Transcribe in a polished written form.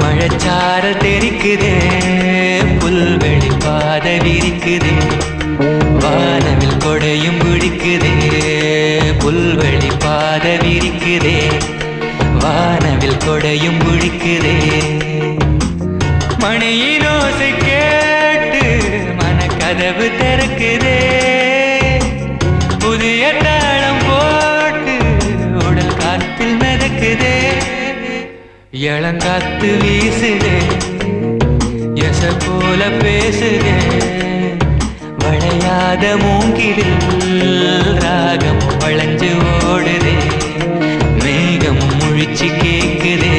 மழைச்சாரல் தெரிக்குதே புல்வெளி பாத விரிக்குதே வானவில் கொடையும் பிடிக்குதே புல்வெளி பாத விரிக்குதே வானவில் கொடையும் பிடிக்குதே மணியின் ஓசை கேட்டு மனக்கதவு திறக்குதே புதிய தாளம் போட்டு உடல் காத்தில் மிதக்குதே இளங்காத்து வீசுதே எச போல பேசுதே வளையாத மூங்கிலில் ராகம் வளைஞ்சு ஓடுதே மேகம் முழிச்சு கேக்குதே